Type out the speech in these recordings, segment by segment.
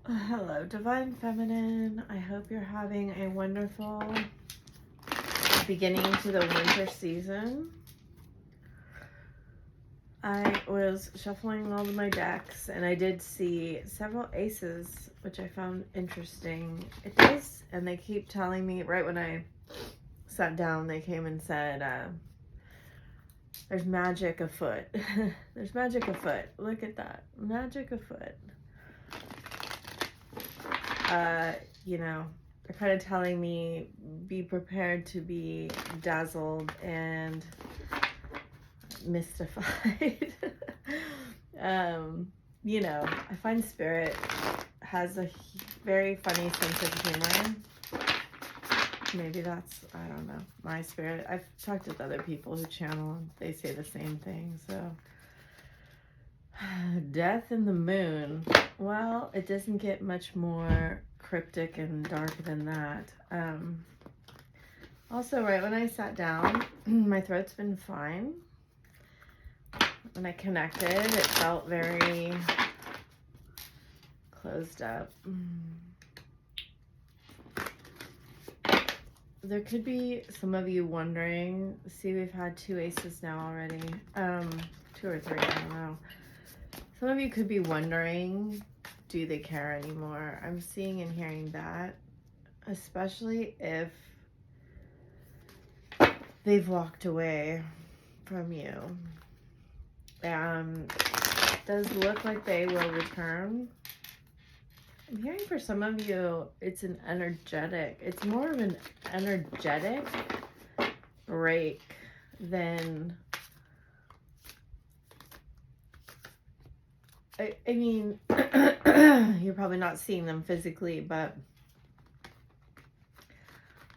Hello, Divine Feminine. I hope you're having a wonderful beginning to the winter season. I was shuffling all of my decks and I did see several aces, which I found interesting. It does, and they keep telling me, right when I sat down, they came and said, there's magic afoot. There's magic afoot. Look at that. Magic afoot. You know, they're kind of telling me be prepared to be dazzled and mystified. You know, I find Spirit has a very funny sense of humor. Maybe that's, I don't know, my spirit. I've talked with other people who channel and they say the same thing, so. Death in the moon. Well, it doesn't get much more cryptic and dark than that. Also, right when I sat down, my throat's been fine. When I connected, it felt very closed up. There could be some of you wondering, see, we've had 2 aces now already. 2 or 3, I don't know. Some of you could be wondering, do they care anymore? I'm seeing and hearing that, especially if they've walked away from you. It does look like they will return. I'm hearing for some of you, it's an energetic, it's more of an energetic break than, I mean, you're probably not seeing them physically, but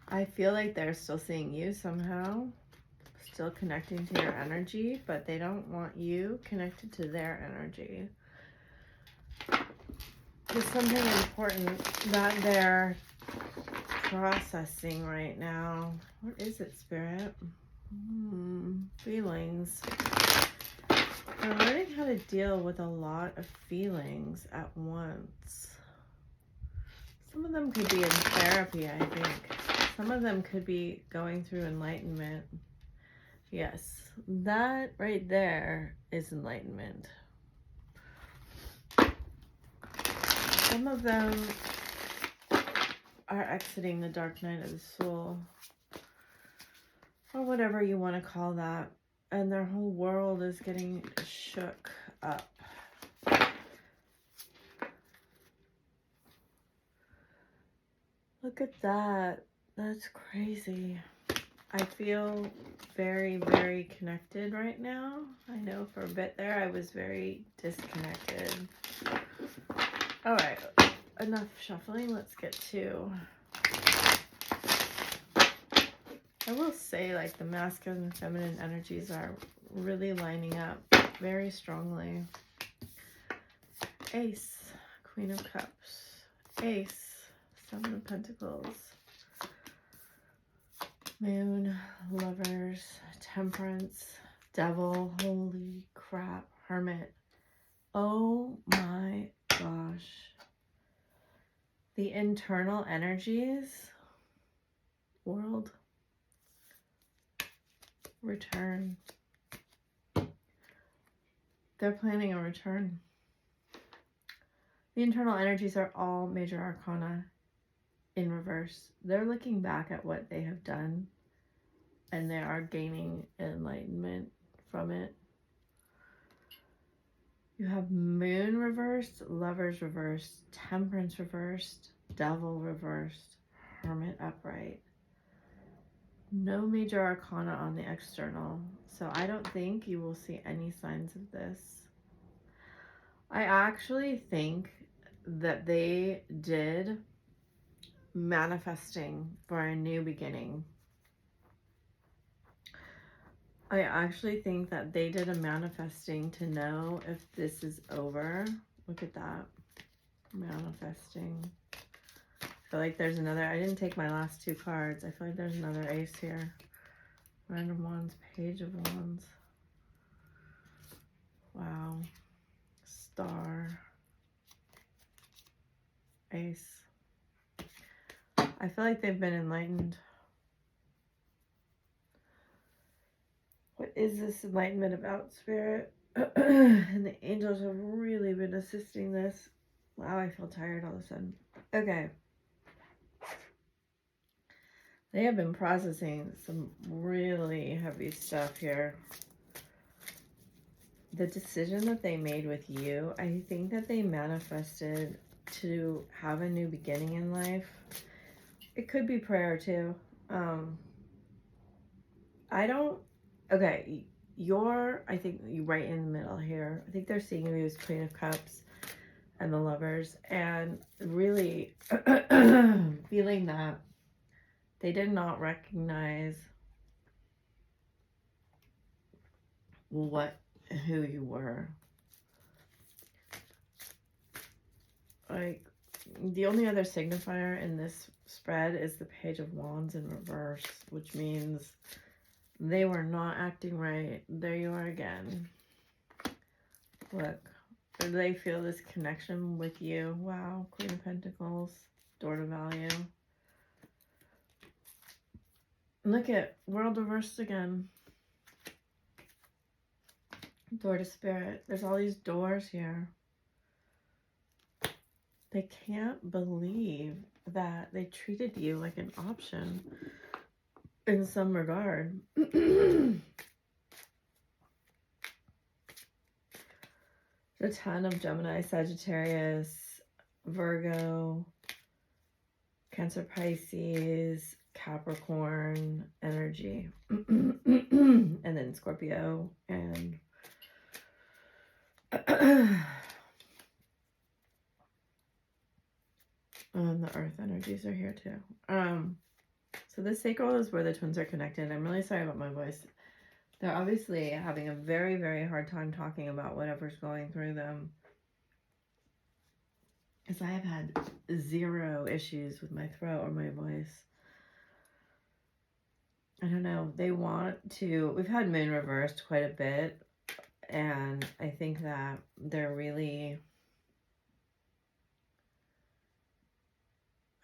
I feel like they're still seeing you somehow, still connecting to your energy, but they don't want you connected to their energy. There's something important that they're processing right now. What is it, Spirit? Feelings. They're learning how to deal with a lot of feelings at once. Some of them could be in therapy, I think. Some of them could be going through enlightenment. Yes, that right there is enlightenment. Some of them are exiting the dark night of the soul, or whatever you want to call that, and their whole world is getting shook up. Look at that. That's crazy. I feel very, very connected right now. I know for a bit there I was very disconnected. All right, enough shuffling. Let's get to... I will say, like, the masculine and feminine energies are really lining up very strongly. Ace, Queen of Cups. Ace, 7 of Pentacles. Moon, Lovers, Temperance, Devil, holy crap, Hermit. Oh my gosh. The internal energies, world, return. They're planning a return. The internal energies are all major arcana in reverse. They're looking back at what they have done and they are gaining enlightenment from it. You have Moon reversed, Lovers reversed, Temperance reversed, Devil reversed, Hermit upright. No major arcana on the external, so I don't think you will see any signs of this. I actually think that they did manifesting for a new beginning. I actually think that they did a manifesting to know if this is over. Look at that. Manifesting. I feel like there's another. I didn't take my last 2 cards. I feel like there's another ace here. Random Wands, Page of Wands. Wow. Star. Ace. I feel like they've been enlightened. What is this enlightenment about, Spirit? And the angels have really been assisting this. Wow, I feel tired all of a sudden. Okay. They have been processing some really heavy stuff here. The decision that they made with you, I think that they manifested to have a new beginning in life. It could be prayer too. Okay, I think you're right in the middle here. I think they're seeing you as Queen of Cups and the Lovers, and really feeling that they did not recognize who you were. Like, the only other signifier in this spread is the Page of Wands in reverse, which means they were not acting right. There you are again. Look, they feel this connection with you. Wow, Queen of Pentacles, door to value. Look at World reversed again. Door to Spirit. There's all these doors here. They can't believe that they treated you like an option in some regard. The 10 of Gemini, Sagittarius, Virgo, Cancer, Pisces, Capricorn energy. And then Scorpio and and the Earth energies are here too. So the sacral is where the twins are connected. I'm really sorry about my voice. They're obviously having a very, very hard time talking about whatever's going through them. Because I have had 0 issues with my throat or my voice. I don't know. They want to... We've had moon reversed quite a bit. And I think that they're really...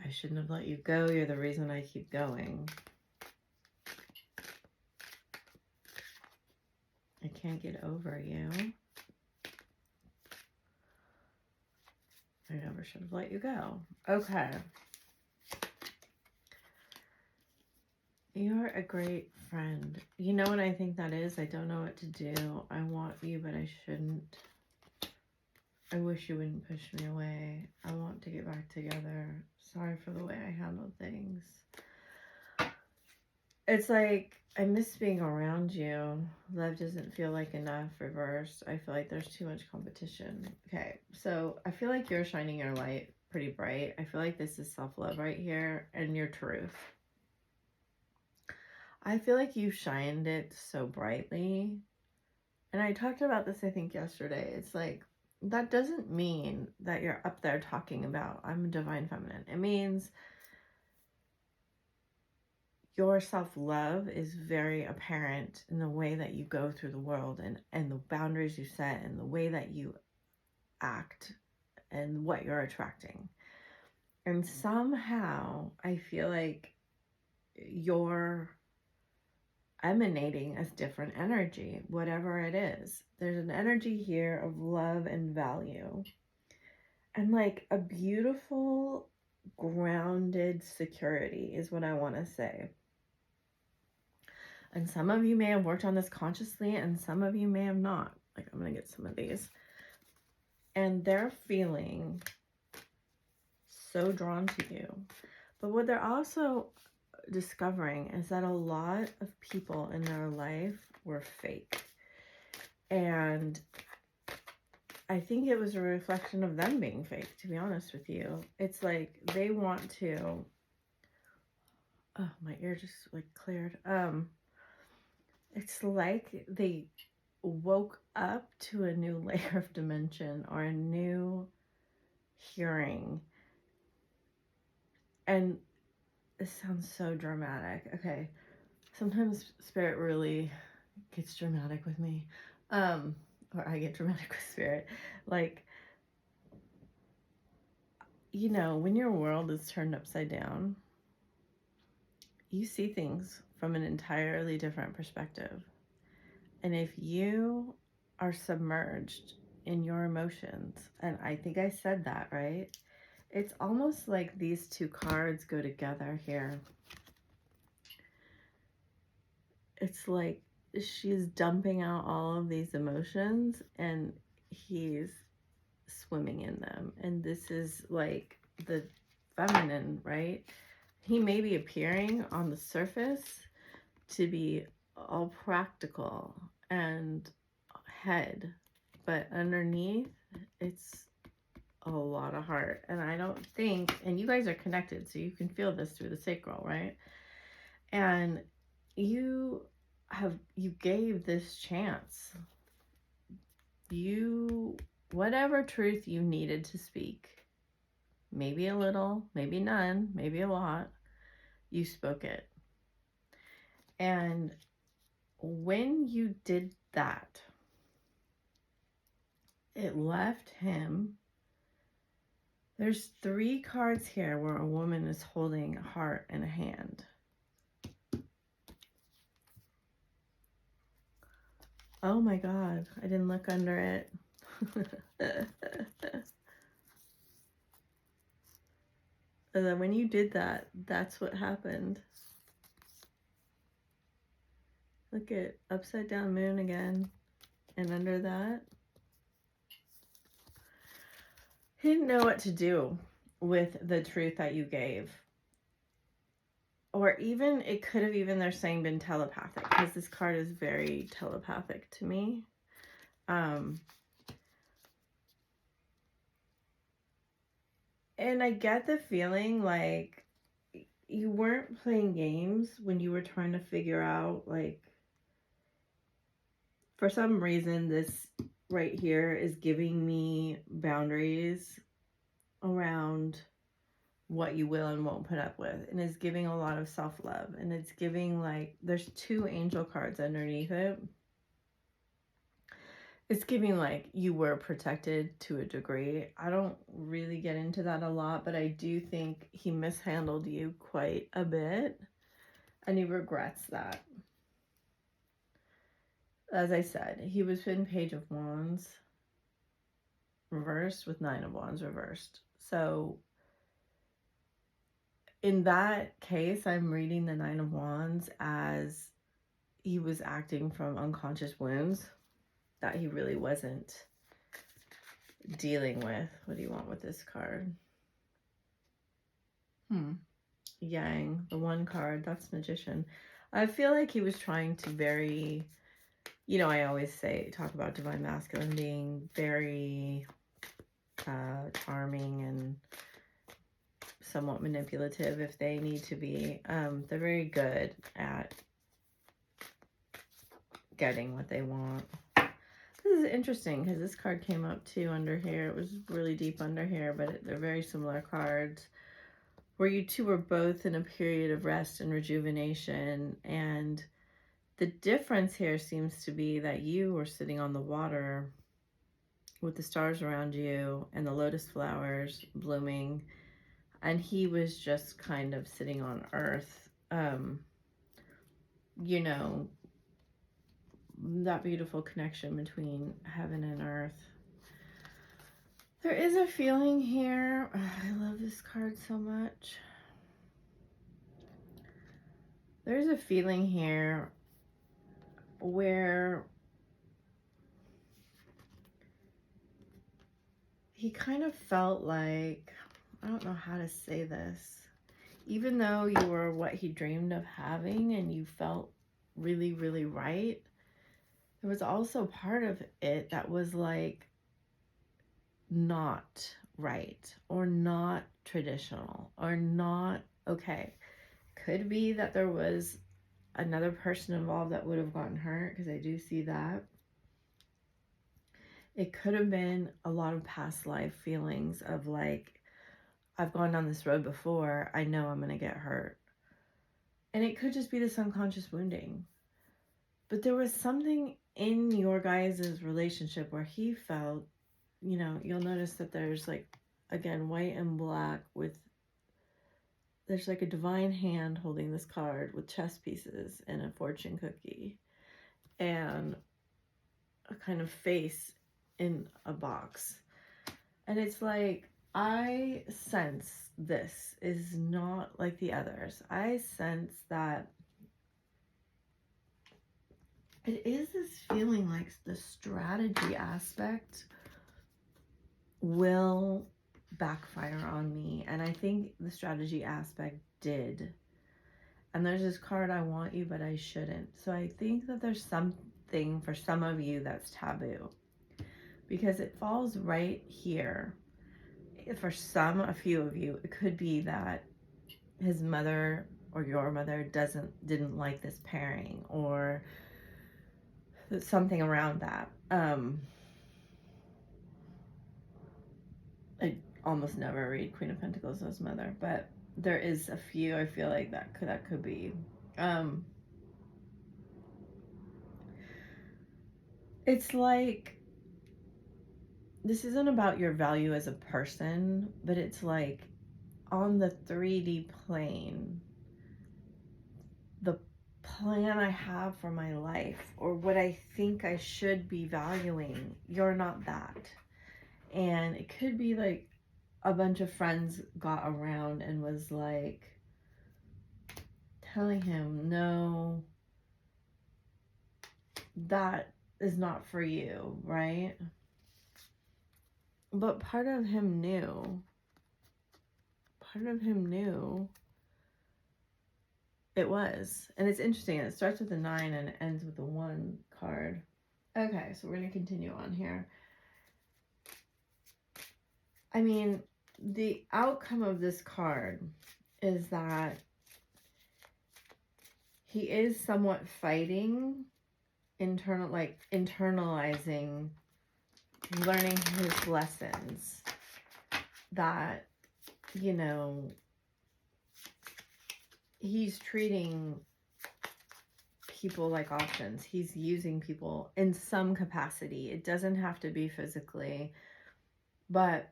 I shouldn't have let you go. You're the reason I keep going. I can't get over you. I never should have let you go. Okay. You're a great friend. You know what I think that is? I don't know what to do. I want you, but I shouldn't. I wish you wouldn't push me away. I want to get back together. Sorry for the way I handled things. It's like, I miss being around you. Love doesn't feel like enough. Reverse. I feel like there's too much competition. Okay, so I feel like you're shining your light pretty bright. I feel like this is self-love right here and your truth. I feel like you shined it so brightly. And I talked about this, I think, yesterday. It's like, that doesn't mean that you're up there talking about, I'm a divine feminine. It means your self-love is very apparent in the way that you go through the world and the boundaries you set and the way that you act and what you're attracting. And somehow I feel like you're emanating as different energy, whatever it is. There's an energy here of love and value and like a beautiful grounded security is what I want to say. And some of you may have worked on this consciously and some of you may have not. Like, I'm going to get some of these. And they're feeling so drawn to you. But what they're also discovering is that a lot of people in their life were fake. And I think it was a reflection of them being fake, to be honest with you. It's like they want to... Oh, my ear just like cleared. It's like they woke up to a new layer of dimension or a new hearing. And it sounds so dramatic. Okay. Sometimes spirit really gets dramatic with me. Or I get dramatic with spirit. Like, you know, when your world is turned upside down, you see things from an entirely different perspective. And if you are submerged in your emotions, and I think I said that, right? It's almost like these two cards go together here. It's like she's dumping out all of these emotions and he's swimming in them. And this is like the feminine, right? He may be appearing on the surface to be all practical and head, but underneath it's a lot of heart. And I don't think, and you guys are connected, so you can feel this through the sacral, right? And you gave this chance. Whatever truth you needed to speak, maybe a little, maybe none, maybe a lot, you spoke it. And when you did that, it left him. There's 3 cards here where a woman is holding a heart in a hand. Oh my God, I didn't look under it. And then when you did that, that's what happened. Look at upside down moon again. And under that, he didn't know what to do with the truth that you gave. Or even, it could have even, they're saying, been telepathic, because this card is very telepathic to me. And I get the feeling like you weren't playing games when you were trying to figure out, like, for some reason, this right here is giving me boundaries around what you will and won't put up with, and it's giving a lot of self-love, and it's giving, like, there's 2 angel cards underneath it. It's giving like you were protected to a degree. I don't really get into that a lot, but I do think he mishandled you quite a bit, and he regrets that. As I said, he was in Page of Wands reversed with 9 of Wands reversed. So in that case, I'm reading the 9 of Wands as he was acting from unconscious wounds that he really wasn't dealing with. What do you want with this card? Yang, the 1 card, that's Magician. I feel like he was trying to very, you know, I always talk about divine masculine being very charming and somewhat manipulative if they need to be. They're very good at getting what they want. This is interesting because this card came up too under here. It was really deep under here, but they're very similar cards, where you two were both in a period of rest and rejuvenation. And the difference here seems to be that you were sitting on the water with the stars around you and the lotus flowers blooming, and he was just kind of sitting on earth. You know, that beautiful connection between heaven and earth. There is a feeling here. I love this card so much. There's a feeling here where he kind of felt like, I don't know how to say this, even though you were what he dreamed of having and you felt really, really right, there was also part of it that was like not right or not traditional or not okay. Could be that there was another person involved that would have gotten hurt, because I do see that. It could have been a lot of past life feelings of like, I've gone down this road before, I know I'm going to get hurt. And it could just be this unconscious wounding. But there was something in your guys' relationship where he felt, you know, you'll notice that there's like again, white and black with, there's like a divine hand holding this card with chess pieces and a fortune cookie and a kind of face in a box. And it's like, I sense this is not like the others. I sense that it is this feeling like the strategy aspect will backfire on me. And I think the strategy aspect did. And there's this card, I want you, but I shouldn't. So I think that there's something for some of you that's taboo. Because it falls right here. For a few of you, it could be that his mother or your mother didn't like this pairing, or something around that. I almost never read Queen of Pentacles as mother, but there is a few I feel like that could be. It's like, this isn't about your value as a person, but it's like on the 3D plane, the plan I have for my life, or what I think I should be valuing, you're not that. And it could be like a bunch of friends got around and was like telling him, no, that is not for you, right? But part of him knew it was. And it's interesting, it starts with a 9 and it ends with a 1 card. Okay, so we're going to continue on here. I mean, the outcome of this card is that he is somewhat fighting internalizing, learning his lessons, that, you know, he's treating people like options. He's using people in some capacity. It doesn't have to be physically, but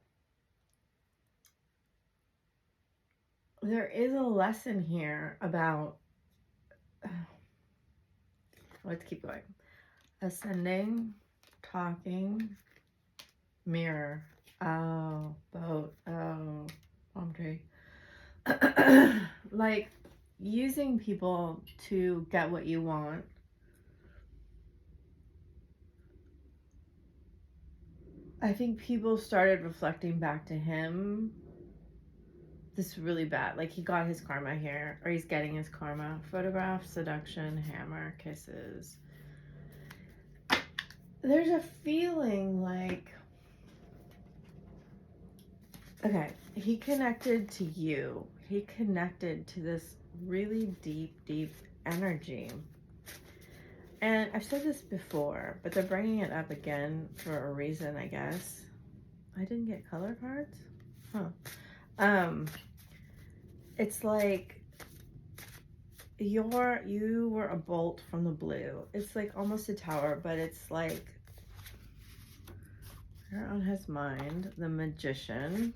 there is a lesson here about, let's keep going. Ascending, talking, mirror, oh, boat, oh, palm tree. Like using people to get what you want. I think people started reflecting back to him. This is really bad. Like, he got his karma here, or he's getting his karma. Photograph, seduction, hammer, kisses. There's a feeling like, okay, he connected to you. He connected to this really deep, deep energy. And I've said this before, but they're bringing it up again for a reason, I guess. I didn't get color cards? Huh. It's like you were a bolt from the blue. It's like almost a tower, but it's like you're on his mind. The Magician.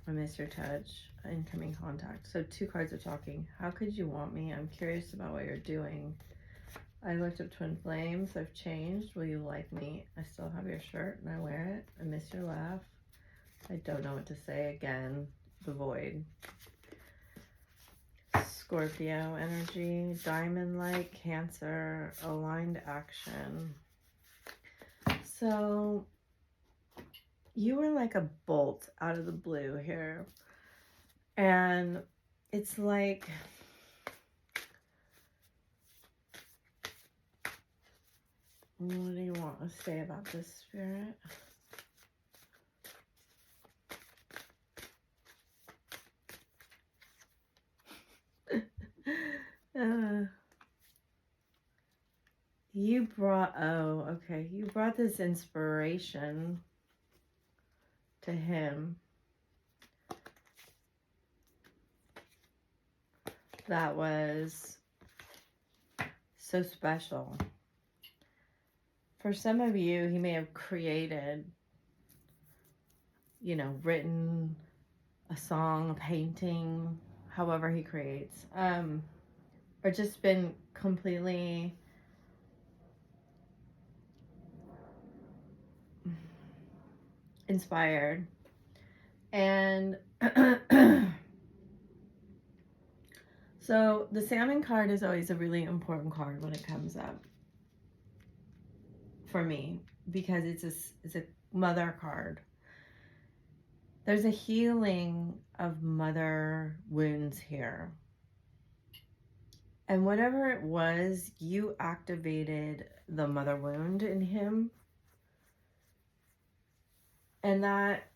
I miss your touch. Incoming contact. So 2 cards are talking. How could you want me? I'm curious about what you're doing. I looked up twin flames. I've changed. Will you like me? I still have your shirt and I wear it. I miss your laugh. I don't know what to say again. The void. Scorpio energy. Diamond light. Cancer. Aligned action. So you were like a bolt out of the blue here. And it's like, what do you want to say about this, Spirit? You brought this inspiration to him that was so special. For some of you, he may have created you know, written a song, a painting, however he creates, or just been completely inspired. And so the salmon card is always a really important card when it comes up for me, because it's a mother card. There's a healing of mother wounds here. And whatever it was, you activated the mother wound in him. And that,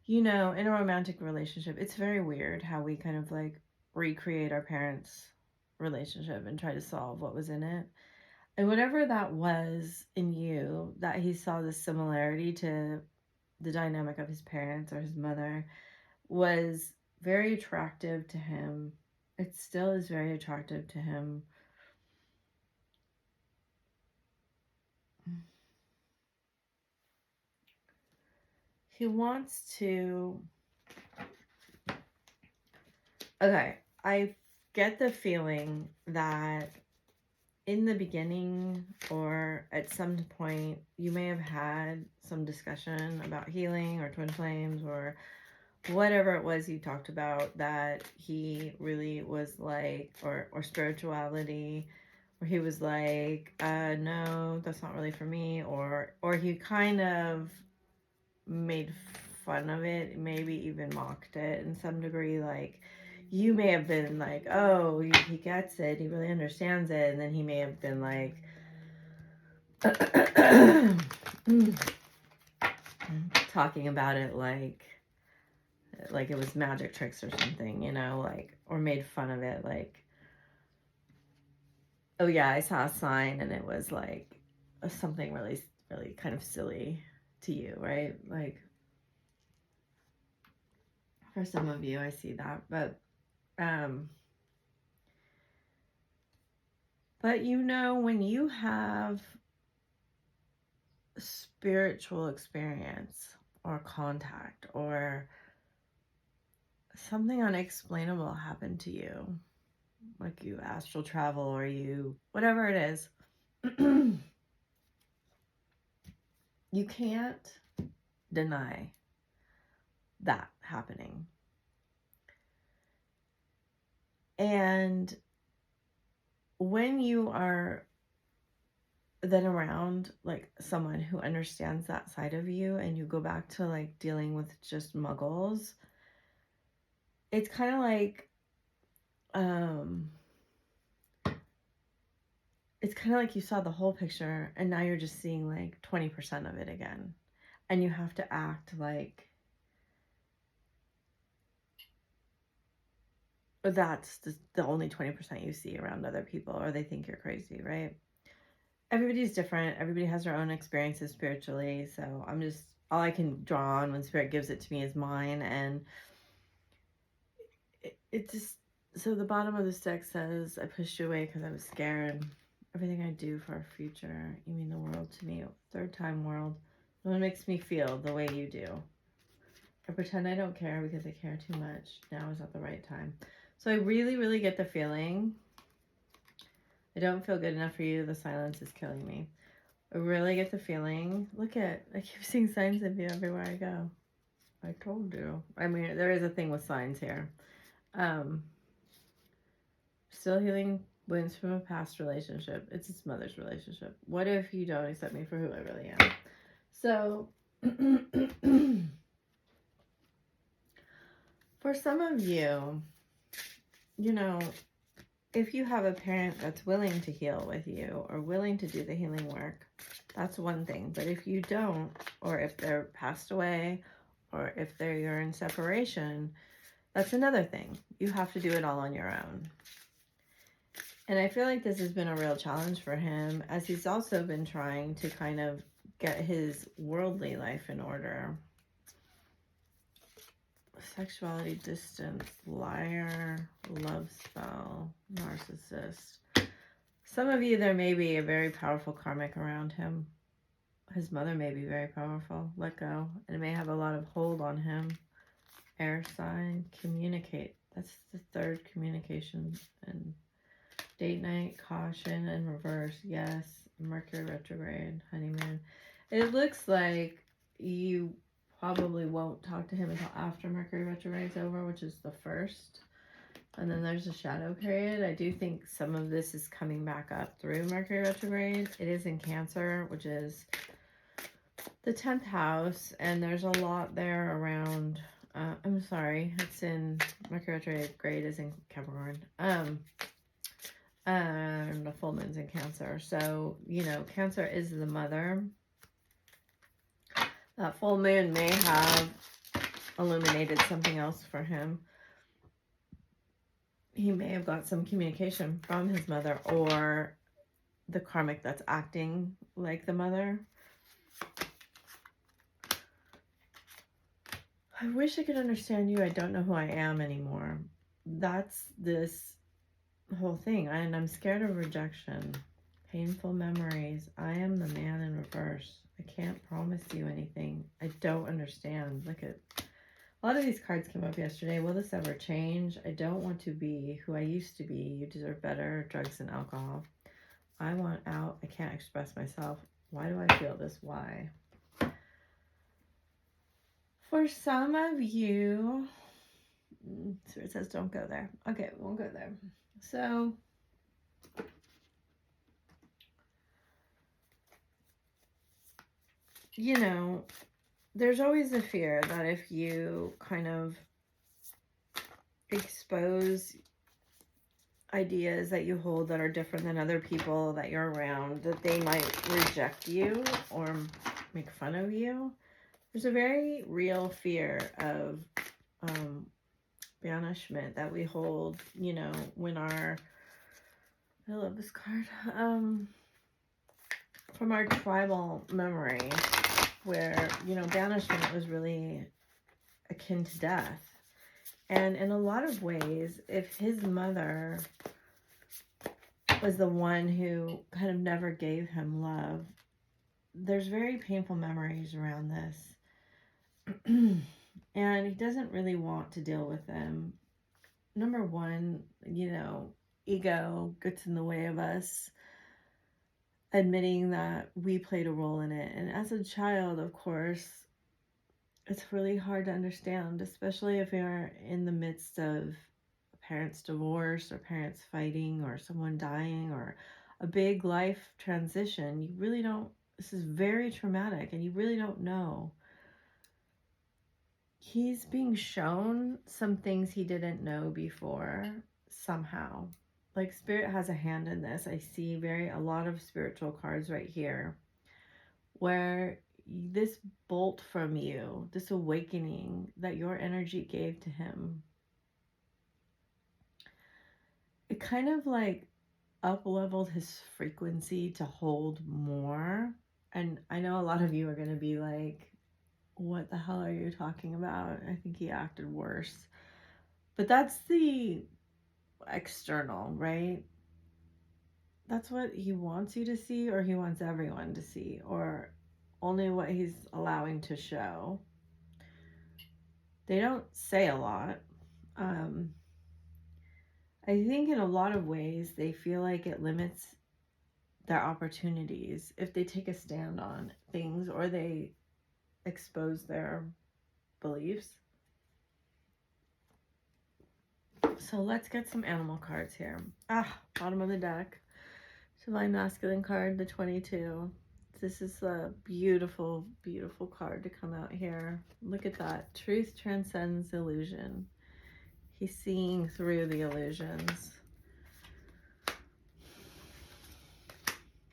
you know, in a romantic relationship, it's very weird how we kind of like recreate our parents' relationship and try to solve what was in it. And whatever that was in you, that he saw the similarity to the dynamic of his parents or his mother, was very attractive to him. It still is very attractive to him. He wants to... Okay, I get the feeling that in the beginning or at some point, you may have had some discussion about healing or twin flames or whatever it was you talked about, that he really was like, or spirituality, where he was like, no, that's not really for me, or he kind of made fun of it, maybe even mocked it in some degree. Like, you may have been like, oh, he gets it, he really understands it, and then he may have been like, talking about it like it was magic tricks or something, you know, like, or made fun of it, like, oh yeah, I saw a sign and it was like something really, really kind of silly to you, right? Like, for some of you, I see that, but you know, when you have spiritual experience or contact or something unexplainable happened to you, like you astral travel or you, whatever it is, you can't deny that happening. And when you are then around like someone who understands that side of you, and you go back to like dealing with just muggles, it's kind of like it's kind of like you saw the whole picture and now you're just seeing like 20% of it again, and you have to act like that's the only 20% you see around other people, or they think you're crazy, right? Everybody's different. Everybody has their own experiences spiritually. So I'm just, all I can draw on when spirit gives it to me is mine. And it just, so the bottom of this deck says, I pushed you away because I was scared. Everything I do for our future, you mean the world to me. Third time world. No one makes me feel the way you do. I pretend I don't care because I care too much. Now is not the right time. So I really, really get the feeling, I don't feel good enough for you. The silence is killing me. I really get the feeling, I keep seeing signs of you everywhere I go. I told you. I mean, there is a thing with signs here. Still healing wounds from a past relationship. It's his mother's relationship. What if you don't accept me for who I really am? So, for some of you, you know, if you have a parent that's willing to heal with you or willing to do the healing work, that's one thing. But if you don't, or if they're passed away, or if you're in separation, that's another thing. You have to do it all on your own. And I feel like this has been a real challenge for him, as he's also been trying to kind of get his worldly life in order. Sexuality, distance, liar, love spell, narcissist. Some of you, there may be a very powerful karmic around him. His mother may be very powerful. Let go. And it may have a lot of hold on him. Air sign. Communicate. That's the third, communication. And date night. Caution in reverse. Yes. Mercury retrograde. Honeymoon. It looks like you probably won't talk to him until after Mercury retrograde is over, which is the 1st. And then there's a shadow period. I do think some of this is coming back up through Mercury retrograde. It is in Cancer, which is the 10th house. And there's a lot there around, I'm sorry, it's in Mercury retrograde is in Capricorn. And the full moon's in Cancer. So, you know, Cancer is the mother. That full moon may have illuminated something else for him. He may have got some communication from his mother or the karmic that's acting like the mother. I wish I could understand you. I don't know who I am anymore. That's this whole thing. And I'm scared of rejection. Painful memories. I am the man in reverse. I can't promise you anything. I don't understand. Look at... A lot of these cards came up yesterday. Will this ever change? I don't want to be who I used to be. You deserve better. Drugs and alcohol. I want out. I can't express myself. Why do I feel this? Why? For some of you, so it says don't go there. Okay, we won't go there. So, you know, there's always a fear that if you kind of expose ideas that you hold that are different than other people that you're around, that they might reject you or make fun of you. There's a very real fear of banishment that we hold, you know, when our, I love this card, from our tribal memory, where, you know, banishment was really akin to death. And in a lot of ways, if his mother was the one who kind of never gave him love, there's very painful memories around this. And he doesn't really want to deal with them. Number one, you know, ego gets in the way of us admitting that we played a role in it. And as a child, of course, it's really hard to understand, especially if you're in the midst of a parent's divorce or parents fighting or someone dying or a big life transition. You really don't, this is very traumatic and you really don't know. He's being shown some things he didn't know before somehow. Like Spirit has a hand in this. I see a lot of spiritual cards right here where this bolt from you, this awakening that your energy gave to him, it kind of like up-leveled his frequency to hold more. And I know a lot of you are going to be like, what the hell are you talking about? I think he acted worse. But that's the external, right? That's what he wants you to see, or he wants everyone to see, or only what he's allowing to show. They don't say a lot. I think in a lot of ways they feel like it limits their opportunities if they take a stand on things or they expose their beliefs. So let's get some animal cards here. Bottom of the deck. Divine Masculine card, the 22. This is a beautiful, beautiful card to come out here. Look at that. Truth transcends illusion. He's seeing through the illusions.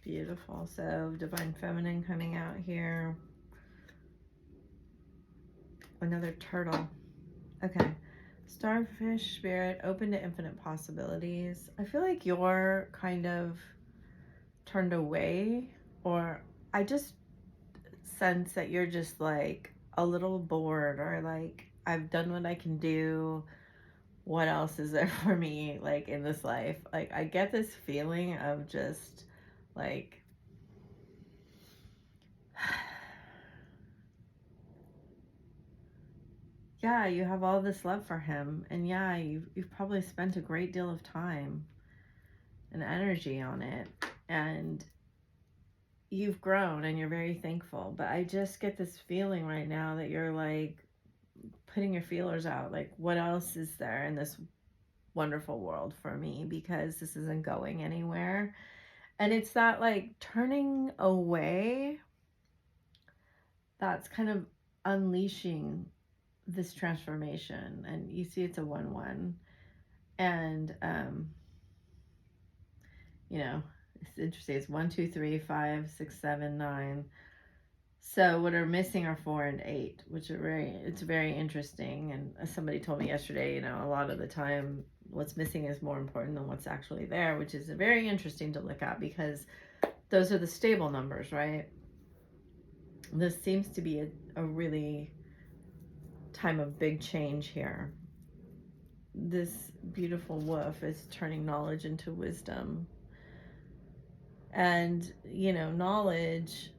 Beautiful. So Divine Feminine coming out here. Another turtle. Okay. Starfish Spirit, open to infinite possibilities. I feel like you're kind of turned away, or I just sense that you're just like a little bored, or like, I've done what I can do. What else is there for me, like, in this life? Like, I get this feeling of just like, yeah, you have all this love for him, and yeah, you've probably spent a great deal of time and energy on it, and you've grown and you're very thankful. But I just get this feeling right now that you're like putting your feelers out, like what else is there in this wonderful world for me, because this isn't going anywhere. And it's that like turning away that's kind of unleashing this transformation. And you see it's a 1-1, and you know, it's interesting, it's 1 2 3 5 6 7 9. So what are missing are 4 and 8, which are it's very interesting. And as somebody told me yesterday, you know, a lot of the time what's missing is more important than what's actually there, which is very interesting to look at, because those are the stable numbers, right? This seems to be a really time of big change here. This beautiful wolf is turning knowledge into wisdom. And, you know, knowledge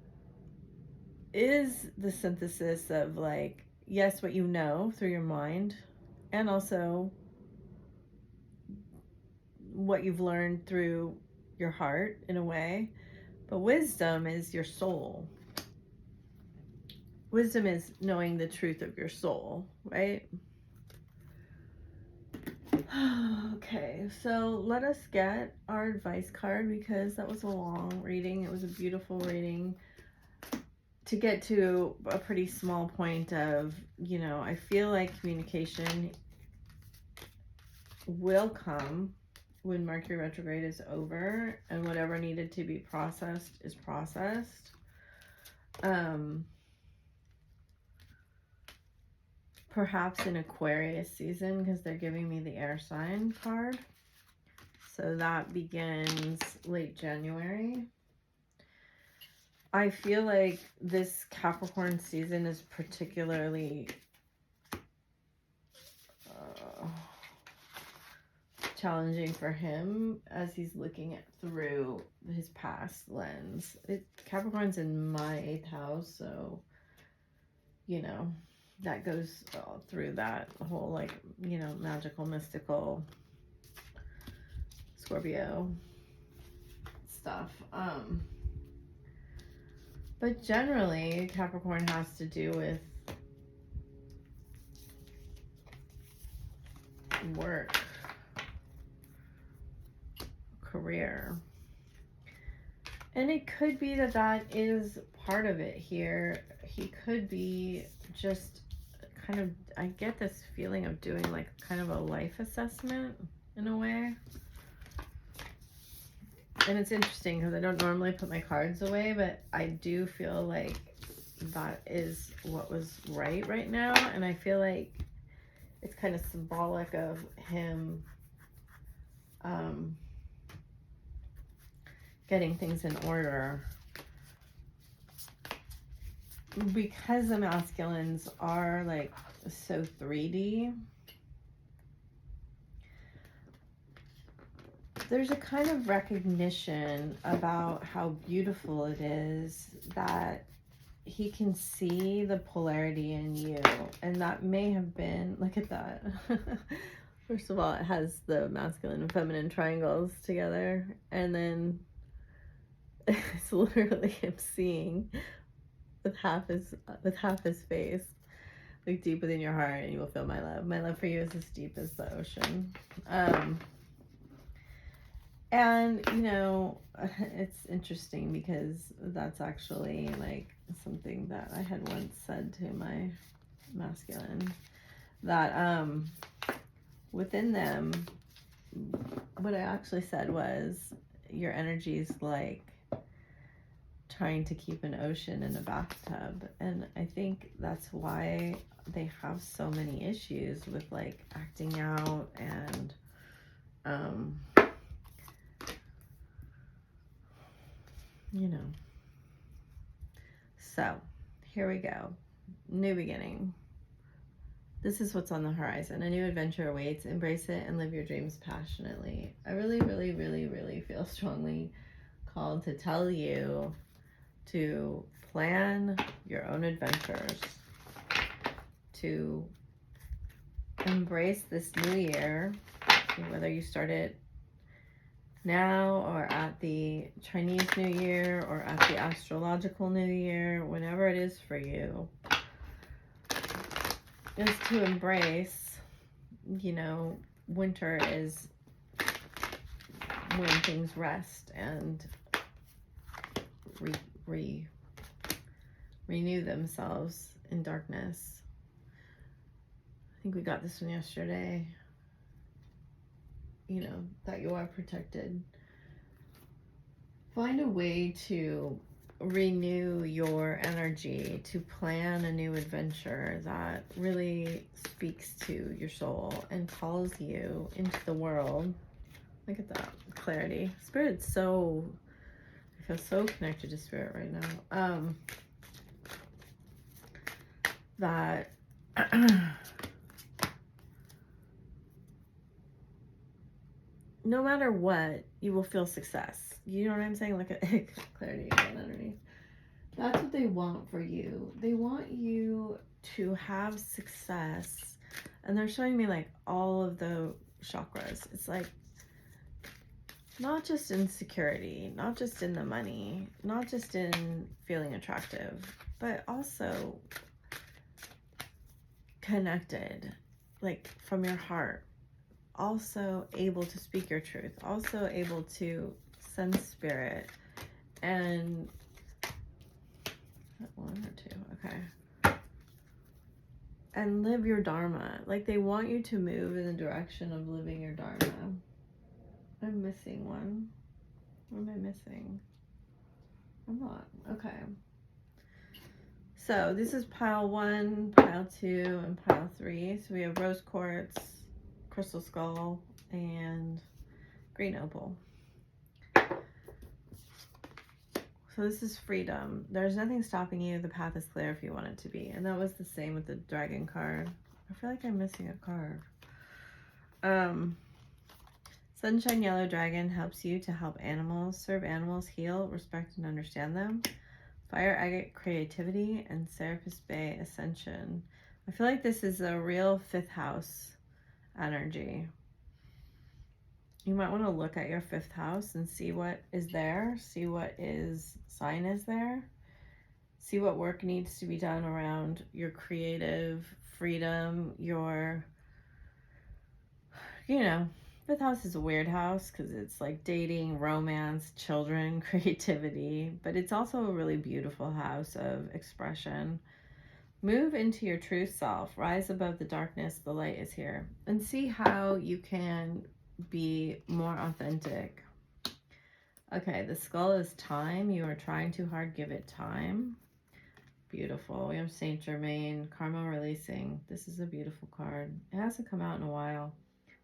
is the synthesis of, like, yes, what you know through your mind, and also what you've learned through your heart in a way. But wisdom is your soul. Wisdom is knowing the truth of your soul, right? Okay, so let us get our advice card, because that was a long reading. It was a beautiful reading to get to a pretty small point of, you know, I feel like communication will come when Mercury retrograde is over, and whatever needed to be processed is processed. Perhaps in Aquarius season, because they're giving me the air sign card. So that begins late January. I feel like this Capricorn season is particularly challenging for him, as he's looking at through his past lens. Capricorn's in my 8th house, so, you know, that goes all through that whole, like, you know, magical, mystical Scorpio stuff. But generally, Capricorn has to do with work, career. And it could be that that is part of it here. He could be just kind of, I get this feeling of doing like kind of a life assessment in a way. And it's interesting because I don't normally put my cards away, but I do feel like that is what was right now. And I feel like it's kind of symbolic of him getting things in order, because the masculines are like so 3D. There's a kind of recognition about how beautiful it is that he can see the polarity in you. And that may have been, look at that. First of all, it has the masculine and feminine triangles together. And then it's literally him seeing with half his face. Look deep within your heart and you will feel my love. My love for you is as deep as the ocean. And, you know, it's interesting because that's actually like something that I had once said to my masculine, that within them, what I actually said was, your energy is like trying to keep an ocean in a bathtub. And I think that's why they have so many issues with like acting out and you know. So here we go. New beginning. This is what's on the horizon. A new adventure awaits. Embrace it and live your dreams passionately. I really, really, really, really feel strongly called to tell you to plan your own adventures, to embrace this new year, whether you start it now or at the Chinese New Year or at the astrological New Year, whenever it is for you, is to embrace, you know, winter is when things rest and renew themselves in darkness. I think we got this one yesterday. You know, that you are protected. Find a way to renew your energy, to plan a new adventure that really speaks to your soul and calls you into the world. Look at that clarity. Spirit's so, I feel so connected to Spirit right now. That no matter what, you will feel success. You know what I'm saying? Look at clarity again underneath. That's what they want for you. They want you to have success. And they're showing me like all of the chakras. It's like not just in security, not just in the money, not just in feeling attractive, but also connected, like from your heart. Also able to speak your truth, also able to sense spirit, and one or two, okay, and live your dharma. Like they want you to move in the direction of living your dharma. I'm missing one. What am I missing? I'm not. Okay. So this is pile 1, pile 2, and pile 3. So we have rose quartz, crystal skull, and green opal. So this is freedom. There's nothing stopping you. The path is clear if you want it to be. And that was the same with the dragon card. I feel like I'm missing a card. Sunshine Yellow Dragon helps you to help animals, serve animals, heal, respect, and understand them. Fire Agate Creativity, and Serapis Bay Ascension. I feel like this is a real 5th house energy. You might want to look at your 5th house and see what is there, see what sign is there, see what work needs to be done around your creative freedom, your, you know, 5th house is a weird house because it's like dating, romance, children, creativity, but it's also a really beautiful house of expression. Move into your true self, rise above the darkness, the light is here, and see how you can be more authentic. Okay, the skull is time. You are trying too hard, give it time. Beautiful. We have Saint Germain, karma releasing. This is a beautiful card. It hasn't come out in a while.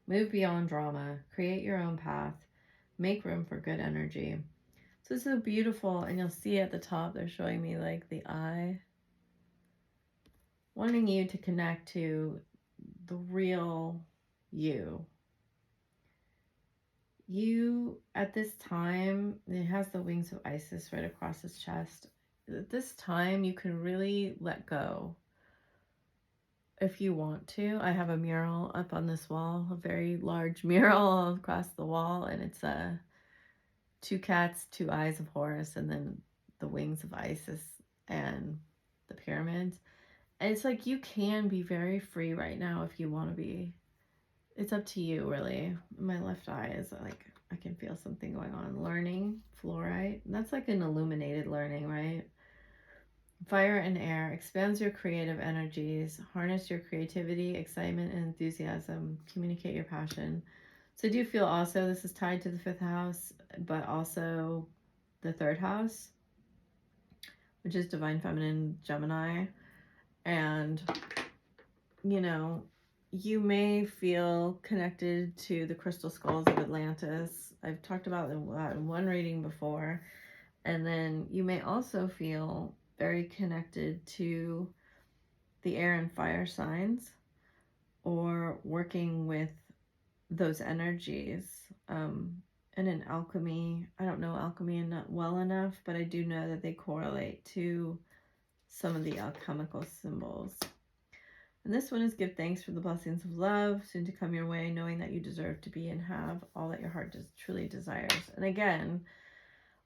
Move beyond drama, create your own path, make room for good energy. So this is beautiful, and you'll see at the top, they're showing me like the eye, wanting you to connect to the real you. You, at this time, it has the wings of Isis right across his chest. At this time, you can really let go if you want to. I have a mural up on this wall, a very large mural across the wall, and it's 2 cats, 2 eyes of Horus, and then the wings of Isis and the pyramids. And it's like you can be very free right now if you want to be. It's up to you, really. My left eye is like, I can feel something going on. Learning, fluorite. That's like an illuminated learning, right? Fire and air expands your creative energies. Harness your creativity, excitement, and enthusiasm. Communicate your passion. So I do feel also this is tied to the 5th house, but also the 3rd house, which is Divine Feminine Gemini. And, you know, you may feel connected to the crystal skulls of Atlantis. I've talked about that in one reading before. And then you may also feel very connected to the air and fire signs, or working with those energies. And in alchemy, I don't know alchemy well enough, but I do know that they correlate to some of the alchemical symbols. And this one is give thanks for the blessings of love soon to come your way, knowing that you deserve to be and have all that your heart truly desires. And again,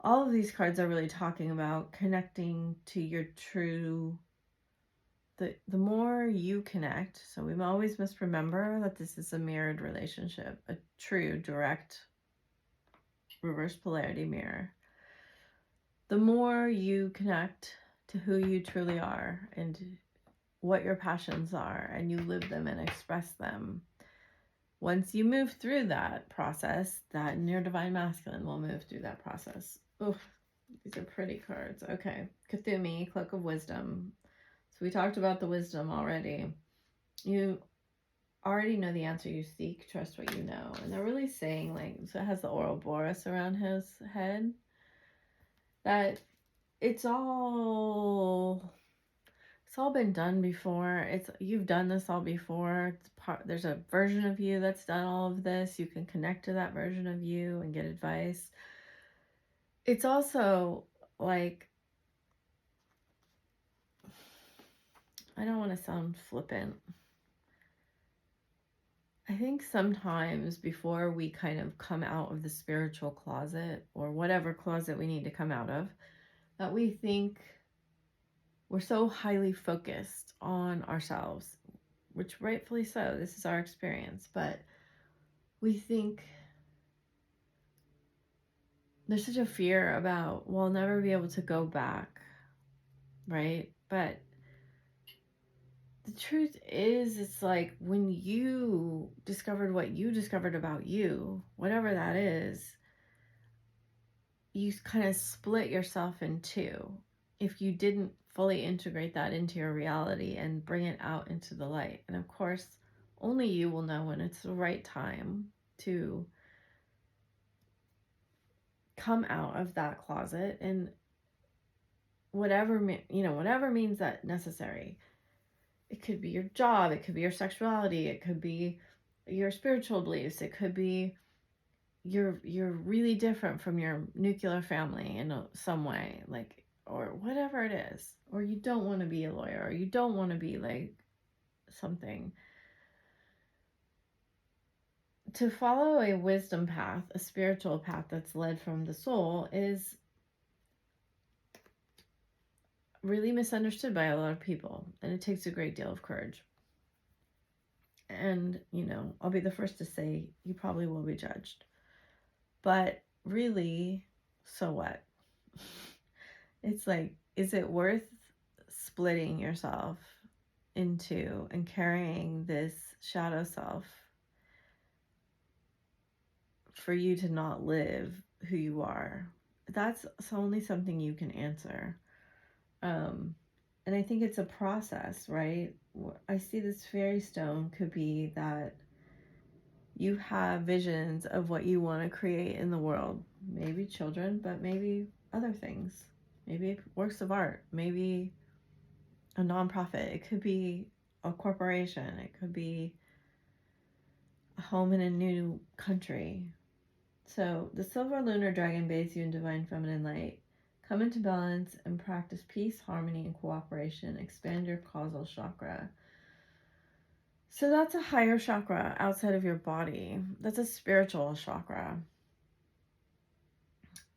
all of these cards are really talking about connecting to your true, the more you connect. So we always must remember that this is a mirrored relationship, a true, direct, reverse polarity mirror. The more you connect to who you truly are and what your passions are, and you live them and express them, once you move through that process, that in your divine masculine will move through that process. Oof, these are pretty cards. Okay, Cthulhu, Cloak of Wisdom. So we talked about the wisdom already. You already know the answer you seek, trust what you know. And they're really saying, like, so it has the Ouroboros around his head, that it's all been done before. You've done this all before. There's a version of you that's done all of this. You can connect to that version of you and get advice. It's also like, I don't want to sound flippant. I think sometimes before we kind of come out of the spiritual closet, or whatever closet we need to come out of, that we think we're so highly focused on ourselves, which rightfully so, this is our experience, but we think there's such a fear about, we'll never be able to go back, right? But the truth is, it's like when you discovered what you discovered about you, whatever that is, you kind of split yourself in two. If you didn't fully integrate that into your reality and bring it out into the light. And of course, only you will know when it's the right time to come out of that closet, and whatever means that necessary. It could be your job, it could be your sexuality, it could be your spiritual beliefs, it could be you're really different from your nuclear family in some way, like, or whatever it is, or you don't want to be a lawyer, or you don't want to be like something. To follow a wisdom path, a spiritual path that's led from the soul, is really misunderstood by a lot of people, and it takes a great deal of courage. And, I'll be the first to say you probably will be judged. But really, so what? It's like, is it worth splitting yourself into and carrying this shadow self for you to not live who you are? That's only something you can answer. And I think it's a process, right? I see this fairy stone could be that you have visions of what you want to create in the world. Maybe children, but maybe other things. Maybe works of art. Maybe a nonprofit. It could be a corporation. It could be a home in a new country. So the silver lunar dragon bathes you in divine feminine light. Come into balance and practice peace, harmony, and cooperation. Expand your causal chakra. So that's a higher chakra outside of your body. That's a spiritual chakra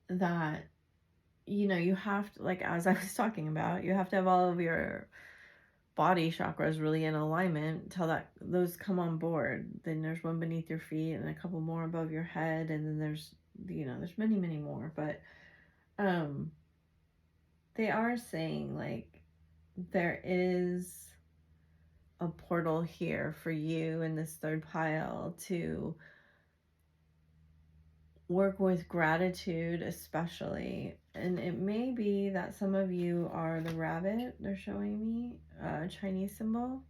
that, you have to, like, as I was talking about, you have to have all of your body chakras really in alignment until those come on board. Then there's one beneath your feet and a couple more above your head. And then there's many, many more. But they are saying, like, there is a portal here for you in this third pile to work with gratitude, especially. And it may be that some of you are the rabbit, they're showing me, a Chinese symbol,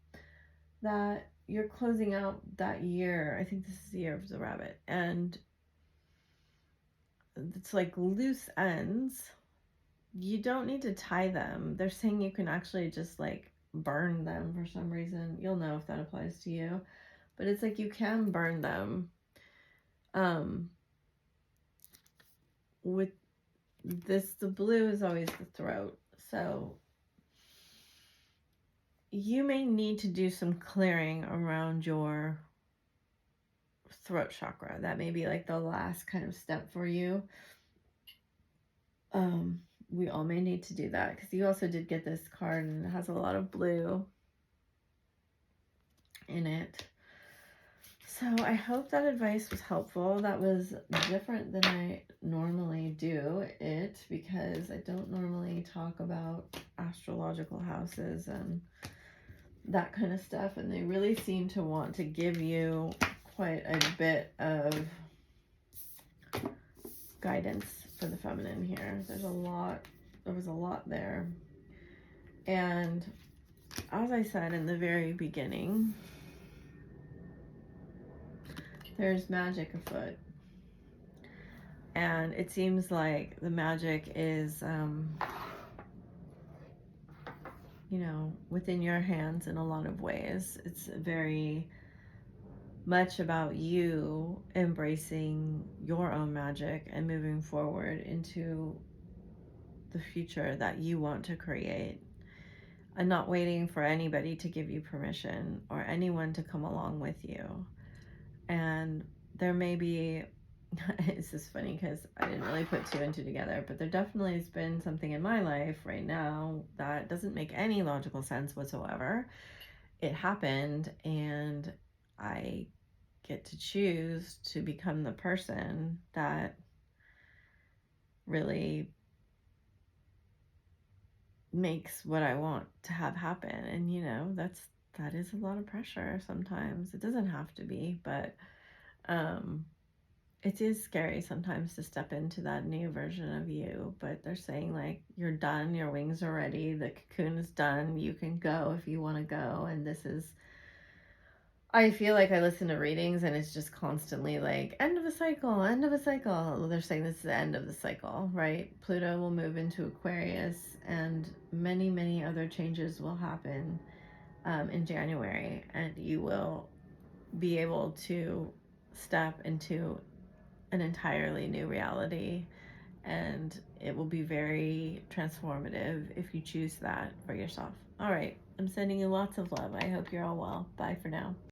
that you're closing out that year. I think this is the year of the rabbit. And it's like loose ends. You don't need to tie them. They're saying you can actually just like burn them for some reason. You'll know if that applies to you. But it's like you can burn them. With this, the blue is always the throat. So you may need to do some clearing around your throat chakra. That may be like the last kind of step for you. We all may need to do that, because you also did get this card and it has a lot of blue in it. So I hope that advice was helpful. That was different than I normally do it, because I don't normally talk about astrological houses and that kind of stuff, and they really seem to want to give you quite a bit of guidance for the feminine here. There was a lot there. And as I said in the very beginning, there's magic afoot. And it seems like the magic is, within your hands in a lot of ways. It's very much about you embracing your own magic and moving forward into the future that you want to create, and not waiting for anybody to give you permission or anyone to come along with you. And there may be, it's just funny because I didn't really put two and two together, but there definitely has been something in my life right now that doesn't make any logical sense whatsoever. It happened, and I get to choose to become the person that really makes what I want to have happen. And that is a lot of pressure sometimes. It doesn't have to be, but it is scary sometimes to step into that new version of you. But they're saying, like, you're done, your wings are ready, the cocoon is done, you can go if you want to go. And this is, I feel like I listen to readings and it's just constantly like, end of a cycle, end of a cycle. They're saying this is the end of the cycle, right? Pluto will move into Aquarius, and many, many other changes will happen in January, and you will be able to step into an entirely new reality, and it will be very transformative if you choose that for yourself. All right, I'm sending you lots of love. I hope you're all well. Bye for now.